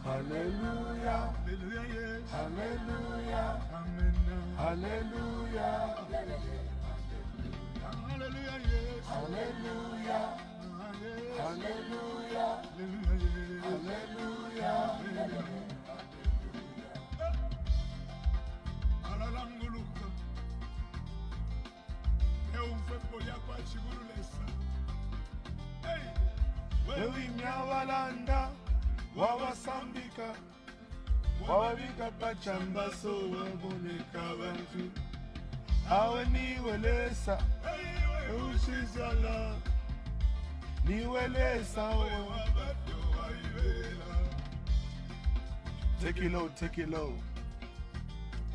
Hallelujah, hallelujah, yes. Hallelujah, amen. Hallelujah, hallelujah, yes. Hallelujah, hallelujah, hallelujah, hallelujah. Hey, wewe mnyawalanda wawasambika wawabika pachamba so waboneka bantu awe niwelesa usizala niwelesa take it low, take it low.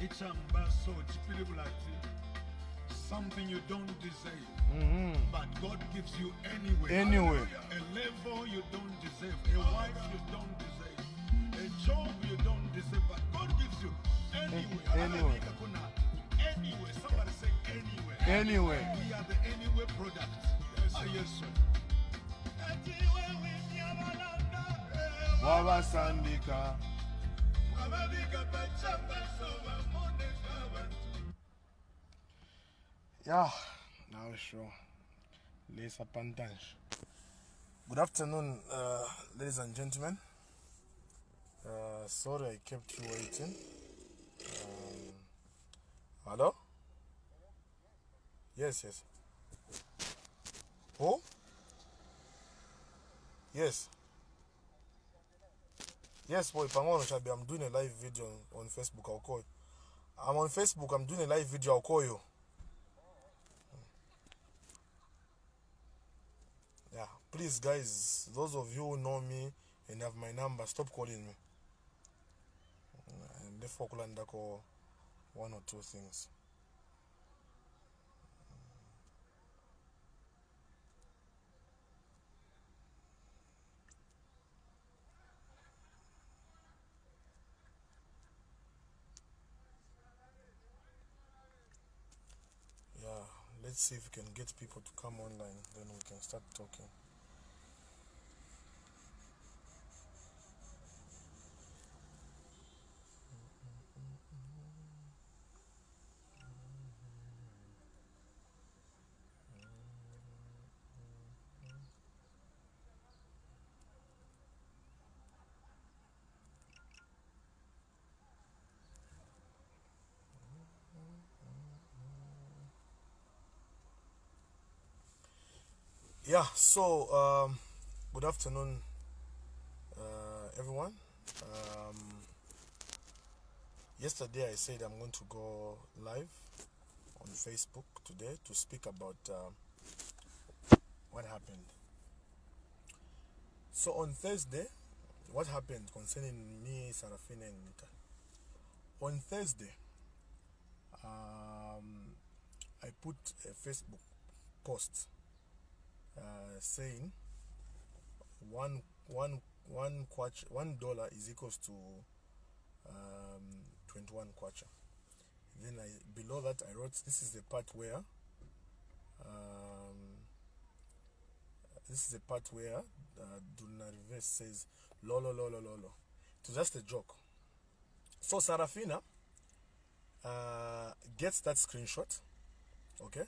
Ichamba so chipilibulati, something you don't deserve, but God gives you anyway. Anyway, a level you don't deserve, a wife you don't deserve, a job you don't deserve, but God gives you anyway. Anyway. Anyway. Somebody say anyway. Anyway. We are the anyway product. Yes, sir. Wawa Sandika. Yeah, now sure. Lesa Pantanj. Good afternoon, ladies and gentlemen. Sorry I kept you waiting. Hello? Yes. Who? Yes. Yes, boy, I'm doing a live video on Facebook. I'll call you. I'm on Facebook. I'm doing a live video. I'll call you. Yeah, please, guys, those of you who know me and have my number, stop calling me. And therefore, call one or two things. Yeah, let's see if we can get people to come online, then we can start talking. Yeah, so good afternoon, everyone. Yesterday I said I'm going to go live on Facebook today to speak about what happened. So on Thursday, what happened concerning me, Sarafina, and Mutale? On Thursday, I put a Facebook post saying $1 is equals to 21 kwacha. Then below that I wrote, this is the part where Dunarives says lolo. It was just a joke. So Sarafina gets that screenshot. Okay,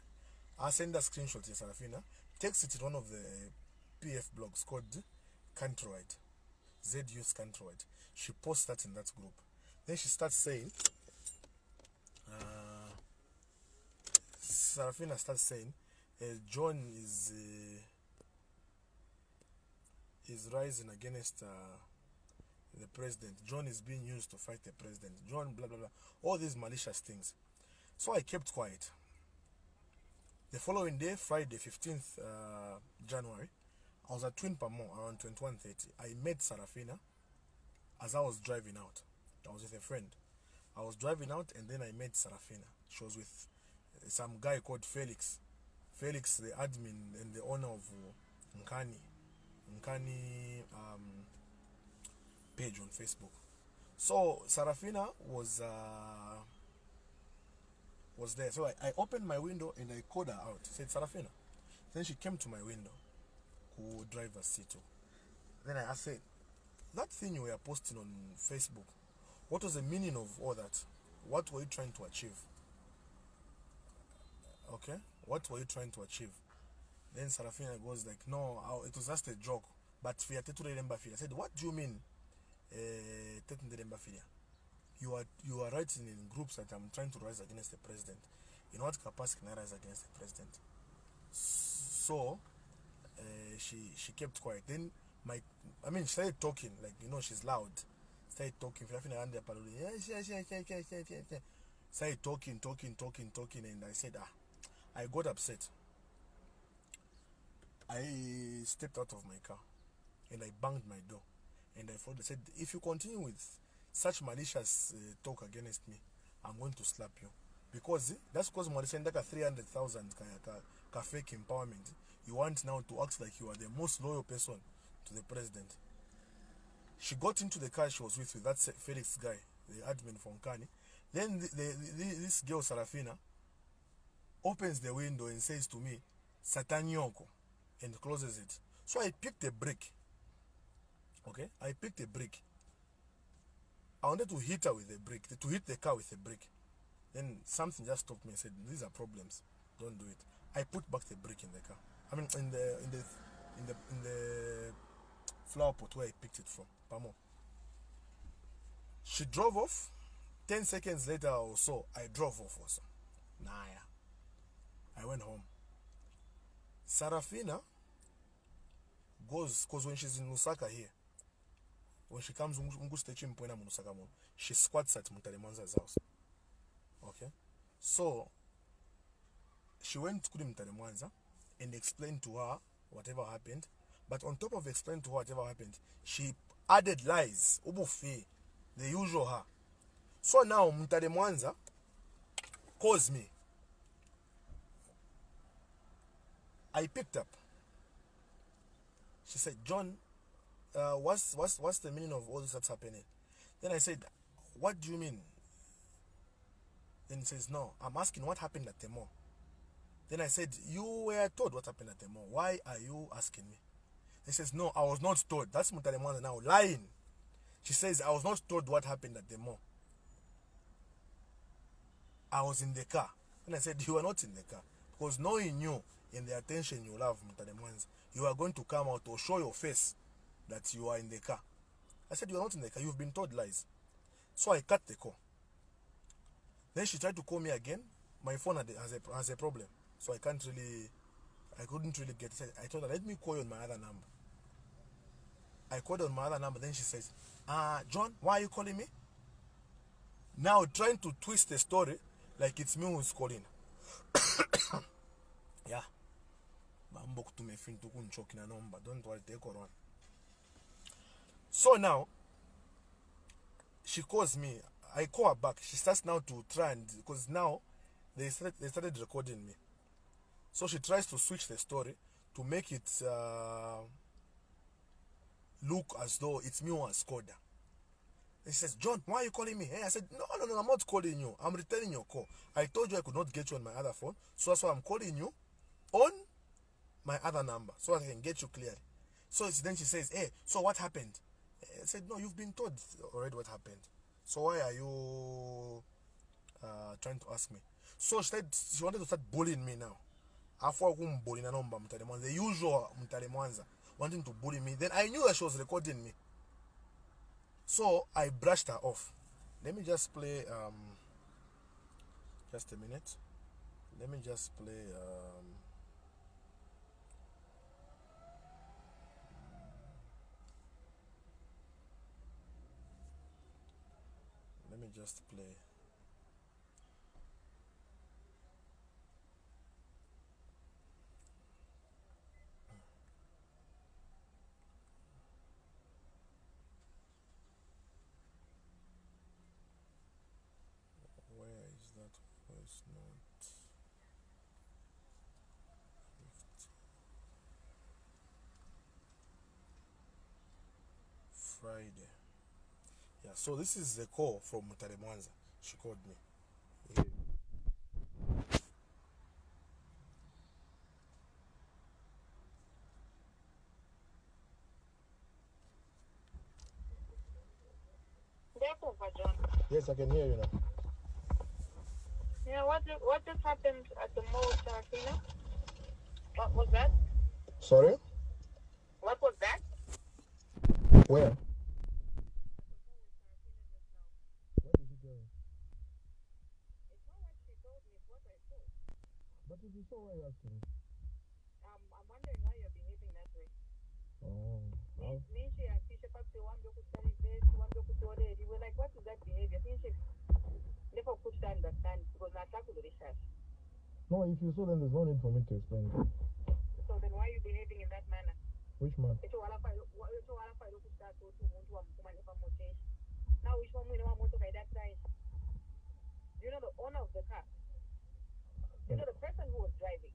I send that screenshot to Sarafina, takes it to one of the PF blogs called Countrywide, ZU's Countrywide. She posts that in that group. Then she starts saying, Sarafina starts saying, John is rising against the president. John is being used to fight the president. John, blah, blah, blah. All these malicious things. So I kept quiet. The following day, Friday, 15th January, I was at Twin Pamo around 21:30. I met Sarafina as I was driving out. I was with a friend. I was driving out and then I met Sarafina. She was with some guy called Felix. Felix, the admin and the owner of Nkani page on Facebook. So Sarafina was there. So I opened my window and I called her out. I said, Sarafina. Then she came to my window, who driver's seat. Then I said, that thing you were posting on Facebook, what was the meaning of all that? What were you trying to achieve? Okay? What were you trying to achieve? Then Sarafina goes like, no, it was just a joke. But I said, what do you mean? You are writing in groups that I'm trying to rise against the president. In what capacity can I rise against the president? So she kept quiet. Then she started talking, like, she's loud. Started talking. Started talking, and I said, I got upset. I stepped out of my car and I banged my door. And I said, if you continue with such malicious talk against me, I'm going to slap you. Because that's because Mwale sent like a 300,000 fake empowerment. You want now to act like you are the most loyal person to the president. She got into the car she was with that Felix guy, the admin from Kani. Then this girl Sarafina opens the window and says to me, Satanyoko, and closes it. So I picked a brick. Okay, I picked a brick. I wanted to hit her with a brick, to hit the car with a brick. Then something just stopped me and said, these are problems. Don't do it. I put back the brick in the car. I mean, in the flower pot where I picked it from. Pamo. She drove off. 10 seconds later or so, I drove off also. Naya. I went home. Sarafina goes, because when she's in Lusaka here, when she comes to Chimba, she squats at Mutale Mwanza's house. Okay? So, she went to Mutale Mwanza and explained to her whatever happened. But on top of explaining to her whatever happened, she added lies. The usual her. So now Mutale Mwanza calls me. I picked up. She said, John, what's the meaning of all this that's happening? Then I said, what do you mean? Then he says, no, I'm asking what happened at the mall. Then I said, you were told what happened at the mall. Why are you asking me? He says, no, I was not told. That's Mutale Mwanza now lying. She says, I was not told what happened at the mall. I was in the car. And I said, you were not in the car. Because knowing you and the attention you love, Mutale Mwanza, you are going to come out or show your face that you are in the car. I said, you are not in the car. You've been told lies. So I cut the call. Then she tried to call me again. My phone has a problem. So I couldn't really get it. I told her, let me call you on my other number. I called on my other number. Then she says, John, why are you calling me? Now trying to twist the story like it's me who's calling. Yeah. Don't worry, take her on. So now, she calls me. I call her back. She starts now to try and, because now they started recording me. So she tries to switch the story to make it look as though it's me who has called her. And she says, John, why are you calling me? Hey, I said, no, I'm not calling you. I'm returning your call. I told you I could not get you on my other phone. So that's why I'm calling you on my other number so I can get you clearly. So then she says, hey, so what happened? I said, no, you've been told already what happened. So why are you trying to ask me? So she wanted to start bullying me now. The usual Mutale Mwanza wanting to bully me. Then I knew that she was recording me. So I brushed her off. Let me just play just a minute. Let me just play let me just play. Where is that voice note? Friday. Yeah, so this is the call from Mutale Mwanza. She called me. Yeah. Yes, I can hear you now. Yeah, what just happened at the mall, Sarafina? What was that? Sorry? What was that? Where? What did you tell her? It's not what she told me, it's what I saw. But if you saw, why are you asking me? I'm wondering why you're behaving that way. Oh. Ninshi akisha pati wambe kutari best, wambe kutore. You were like, what is that behavior? Ninshi, never could understand because not that could No, if you saw them, there's no need for me to explain it. So then why are you behaving in that manner? Which man? Now which one we know motor by that time? You know the owner of the car. You know the person who was driving.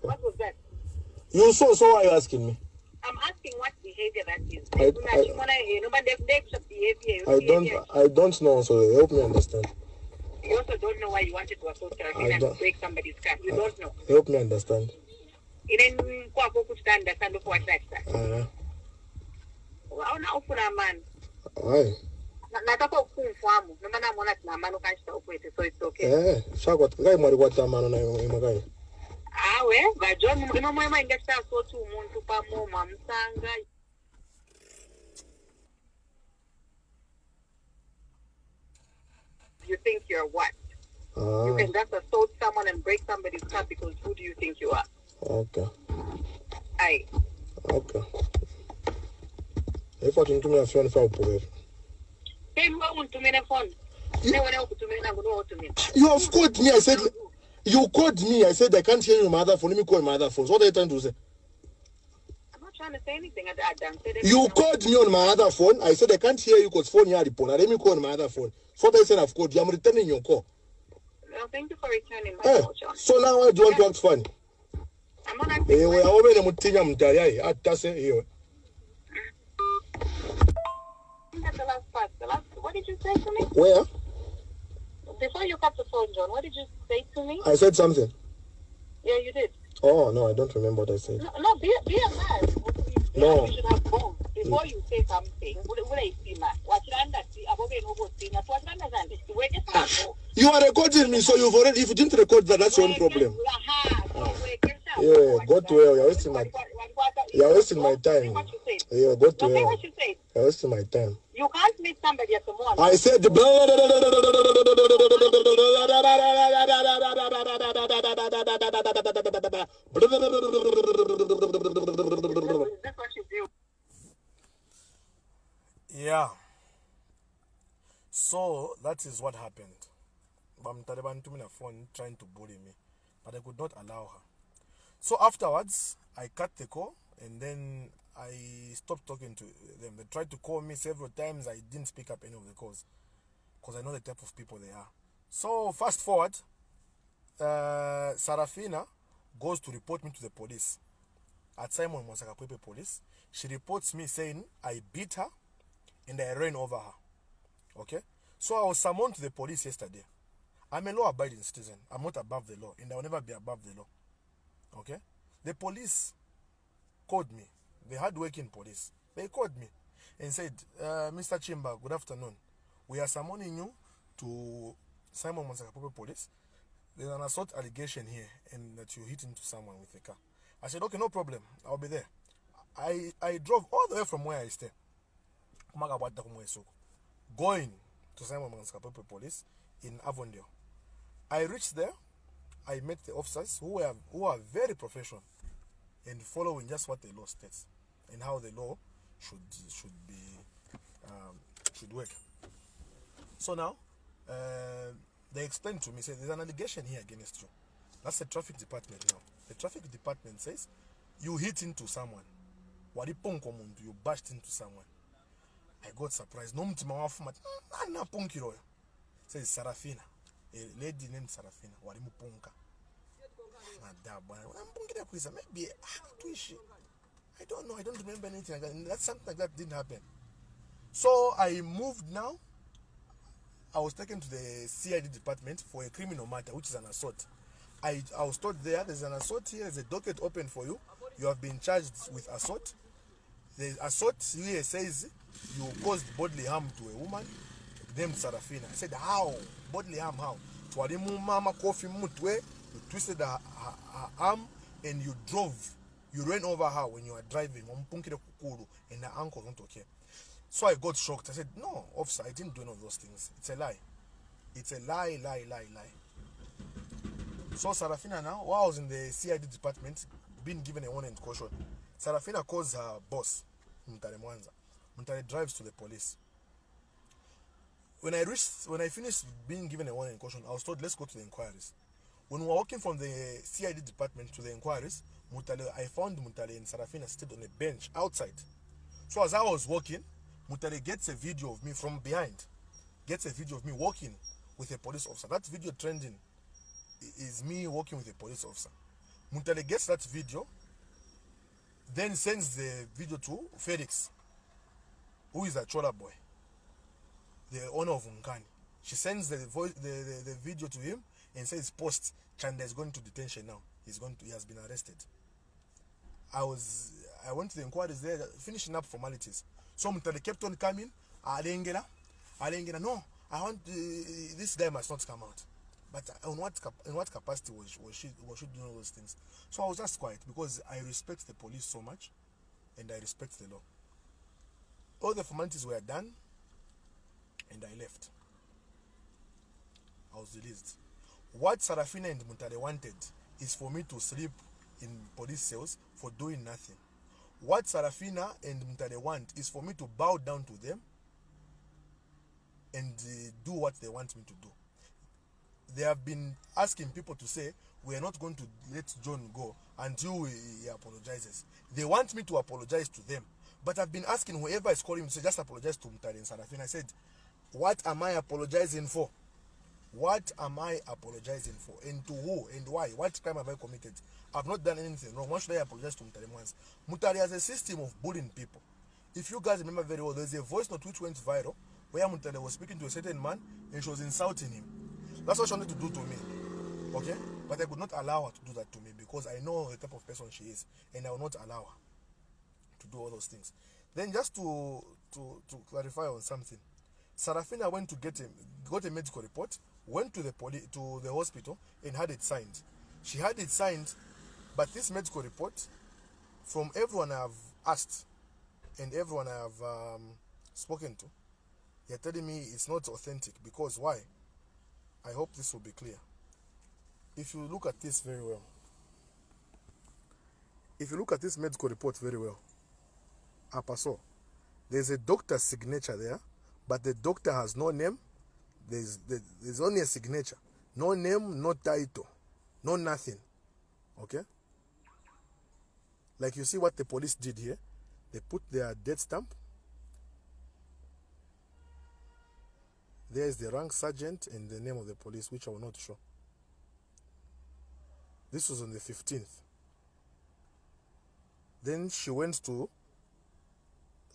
What was that? You saw, so why are you asking me? I'm asking what behavior that is. I don't know, so help me understand. You also don't know why you wanted to assault Sarafina and break somebody's car. You don't know. Help me understand. Understand for what that. Well, now for a man. Why? Nataka kumfahamu. Ndio maana namuona tuna mano kanisa ukwete, so it's okay. Shaka ngai mwali kwa tamano na imagai. We, ba John mumwe mwema ingesta so tu umuntu pamo mamsanga. You think you're what? You can just assault someone and break somebody's car because who do you think you are? Okay. Aye. Okay. If I can do me a phone for you. You have called me. I said you called me. I said I can't hear you my other phone. Let me call my other phone. So what are you trying to say? I'm not trying to say anything. You called me on my other phone. I said I can't hear you because phone here report. Let me call my other phone. So what I said I've called you. I'm returning your call. Well, thank you for returning my call, John. So now why do you want to act funny? I'm not acting funny. That's the last part. What did you say to me? Where? Before you cut the phone, John, what did you say to me? I said something. Yeah, you did. Oh, no, I don't remember what I said. No, be a man. No. You should have both. Before you say something, you are recording me, so you've already, if you didn't record that, that's your own problem. Yeah, go to hell. You're wasting my time. Yeah, go to hell. You're wasting my time. You can't meet somebody at the mall. I said yeah. So that is what happened. Taliban took me a phone trying to bully me, but I could not allow her. So afterwards, I cut the call and then I stopped talking to them. They tried to call me several times. I didn't pick up any of the calls because I know the type of people they are. So fast forward, Sarafina goes to report me to the police at Simon Mwanza police. She reports me saying I beat her and I ran over her. Okay, so I was summoned to the police yesterday. I'm a law-abiding citizen. I'm not above the law, and I will never be above the law. Okay, the police called me. The hard-working police. They called me and said, Mr. Chimba, good afternoon. We are summoning you to Simon Mwanza police. There's an assault allegation here, and that you hit into someone with a car. I said, okay, no problem. I'll be there. I drove all the way from where I stay. Going to Simon Mwanza police in Avondale. I reached there. I met the officers who are very professional and following just what the law states and how the law should work. So now they explained to me, say there's an allegation here against you. That's the traffic department now. The traffic department says you hit into someone. You bashed into someone. I got surprised. No mtima wafuma. Na punkiro. Says Sarafina. A lady named Sarafina. Walimu punka. Maybe I don't know. I don't remember anything like that. That's something like that didn't happen. So I moved now. I was taken to the CID department for a criminal matter, which is an assault. I was told there's an assault here, there's a docket open for you. You have been charged with assault. The assault here says you caused bodily harm to a woman named Sarafina. I said, how? Bodily harm, how? Twalimu mama kofi mutwe, you twisted her arm and you ran over her when you were driving. And her ankle don't okay. So I got shocked. I said, no, officer, I didn't do none of those things. It's a lie. It's a lie. So Sarafina now, while I was in the CID department, being given a warning and caution, Sarafina calls her boss, Mutale Mwanza. Mutale drives to the police. When I finished being given a warning and caution, I was told, let's go to the inquiries. When we were walking from the CID department to the inquiries, I found Mutale and Sarafina seated on a bench outside. So as I was walking, Mutale gets a video of me from behind. Gets a video of me walking with a police officer. That video trending is me walking with a police officer. Mutale gets that video, then sends the video to Felix, who is a Chola boy, the owner of Unkani. She sends the video to him and says, post, Chanda is going to detention now. He has been arrested. I went to the inquiries there, finishing up formalities. So Mutale kept on coming. Alengela, no, I want this guy must not come out. But in what capacity was she doing all those things? So I was just quiet because I respect the police so much, and I respect the law. All the formalities were done, and I left. I was released. What Sarafina and Mutale wanted is for me to sleep in police cells for doing nothing. What Sarafina and Mutale want is for me to bow down to them and do what they want me to do. They have been asking people to say, we are not going to let John go until he apologizes. They want me to apologize to them. But I've been asking whoever is calling me to say, just apologize to Mutale and Sarafina. I said, what am I apologizing for? What am I apologizing for? And to who? And why? What crime have I committed? I've not done anything wrong. Why should I apologize to Mutale Mwanza? Mutale has a system of bullying people. If you guys remember very well, there's a voice note which went viral where Mutale was speaking to a certain man and she was insulting him. That's what she wanted to do to me. Okay? But I could not allow her to do that to me because I know the type of person she is, and I will not allow her to do all those things. Then just to clarify on something, Sarafina went to got a medical report, went to the hospital and had it signed. She had it signed, but this medical report, from everyone I have asked and everyone I have spoken to, they're telling me it's not authentic. Because why? I hope this will be clear. If you look at this very well, if you look at this medical report very well, Apaso, there's a doctor's signature there, but the doctor has no name. There's only a signature. No name, no title, no nothing. Okay? Like you see what the police did here. They put their death stamp. There's the rank sergeant and the name of the police, which I will not show. This was on the 15th. Then she went to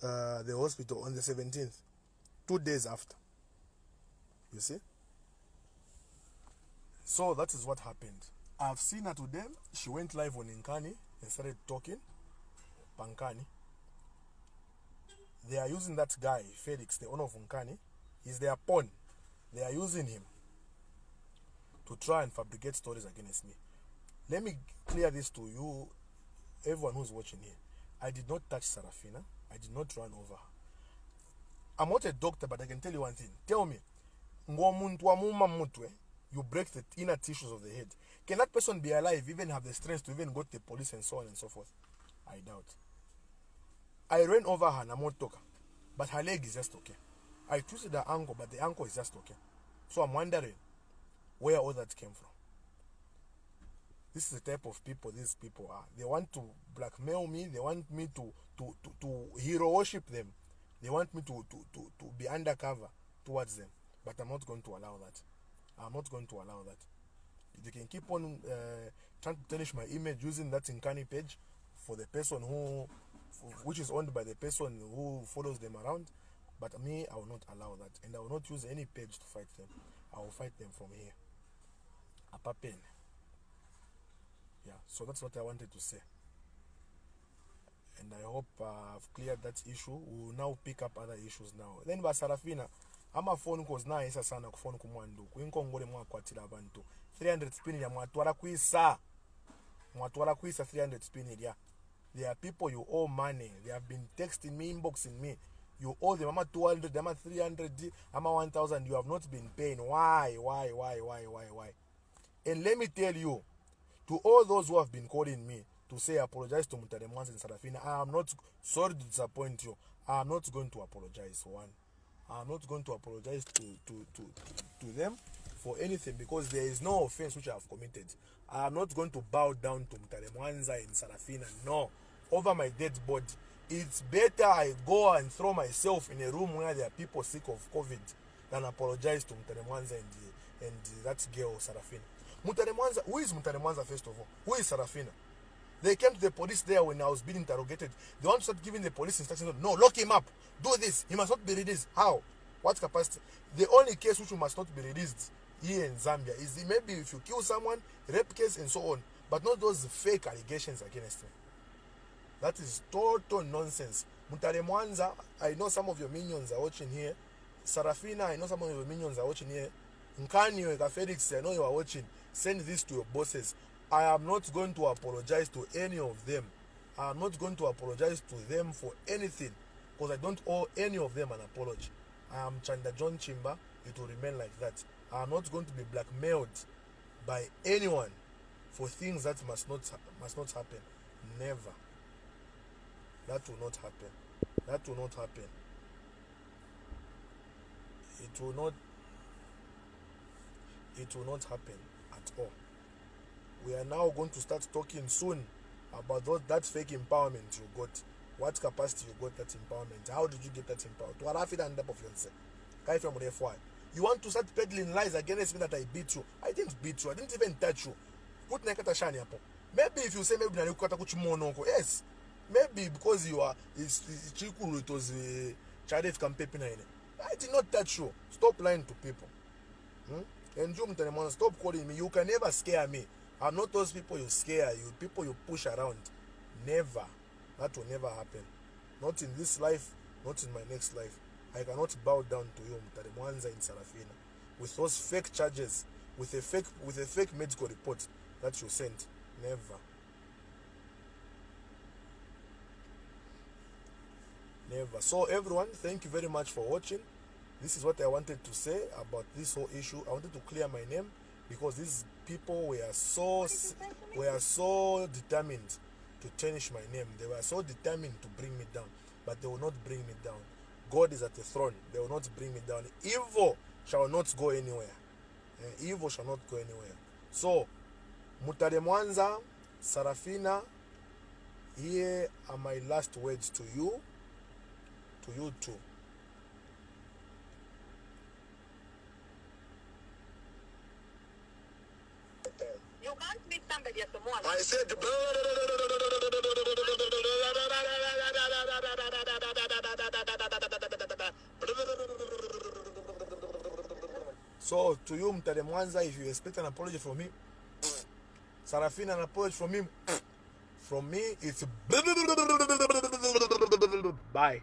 the hospital on the 17th, 2 days after. You see? So that is what happened. I've seen her today. She went live on Nkani and started talking. Pankani. They are using that guy, Felix, the owner of Nkani. He's their pawn. They are using him to try and fabricate stories against me. Let me clear this to you, everyone who's watching here. I did not touch Sarafina. I did not run over her. I'm not a doctor, but I can tell you one thing. Tell me, you break the inner tissues of the head. Can that person be alive, even have the strength to even go to the police and so on and so forth? I doubt. I ran over her, Namotoka, but her leg is just okay. I twisted her ankle, but the ankle is just okay. So I'm wondering where all that came from. This is the type of people these people are. They want to blackmail me. They want me to hero worship them. They want me to be undercover towards them. But I'm not going to allow that. I'm not going to allow that. They can keep on trying to tarnish my image using that Nkani page for the person which is owned by the person who follows them around. But me, I will not allow that, and I will not use any page to fight them. I will fight them from here. Apapen. Yeah, so that's what I wanted to say. And I hope I've cleared that issue. We will now pick up other issues now. Then by Sarafina, ama phone calls na isa sana ku phone kumwandu. Kuinkongole mwakwatira abantu. 300 spin ya mwatwala kuisa. Mwatwala kuisa 300 spin ya. There are people you owe money. They have been texting me, inboxing me. You owe them, I'm 200, I'm 300, I'm 1,000. You have not been paying. Why? And let me tell you, to all those who have been calling me to say apologize to Mutale Mwanza and Sarafina, I am not sorry to disappoint you. I am not going to apologize. One, I am not going to apologize to them for anything, because there is no offense which I have committed. I am not going to bow down to Mutale Mwanza and Sarafina. No, over my dead body. It's better I go and throw myself in a room where there are people sick of COVID than apologize to Mutale Mwanza and that girl Sarafina. Mutale Mwanza, who is Mutale Mwanza first of all? Who is Sarafina? They came to the police there when I was being interrogated. They want to start giving the police instructions. No, lock him up. Do this. He must not be released. How? What capacity? The only case which must not be released here in Zambia is maybe if you kill someone, rape case and so on. But not those fake allegations against him. That is total nonsense. Mutale Mwanza, I know some of your minions are watching here. Sarafina, I know some of your minions are watching here. Nkanyo, Felix, I know you are watching. Send this to your bosses. I am not going to apologize to any of them. I am not going to apologize to them for anything, because I don't owe any of them an apology. I am Chanda John Chimba. It will remain like that. I am not going to be blackmailed by anyone for things that must not happen. Never. That will not happen. That will not happen. It will not happen at all. We are now going to start talking soon about that fake empowerment you got. What capacity you got that empowerment? How did you get that empowerment? To arrive at the of yourself. You want to start peddling lies against me that I beat you. I didn't beat you. I didn't even touch you. Maybe if you say maybe yes. Maybe because you are Chikuru, it was Chadef campaign. I did not touch you. Stop lying to people. And you, stop calling me. You can never scare me. I'm not those people you scare, you people you push around. Never. That will never happen. Not in this life, not in my next life. I cannot bow down to you, Mutale Mwanza in Sarafina, with those fake charges, with a fake medical report that you sent. Never. Never. So everyone, thank you very much for watching. This is what I wanted to say about this whole issue. I wanted to clear my name because these people were so determined to tarnish my name. They were so determined to bring me down, but they will not bring me down. God is at the throne. They will not bring me down. Evil shall not go anywhere. Evil shall not go anywhere. So, Mutale Mwanza, Sarafina, here are my last words to you too. You can't meet somebody at the mall. I said so to you, Mutale Mwanza, if you expect an apology from me, Sarafina, an apology from him, from me, it's bye.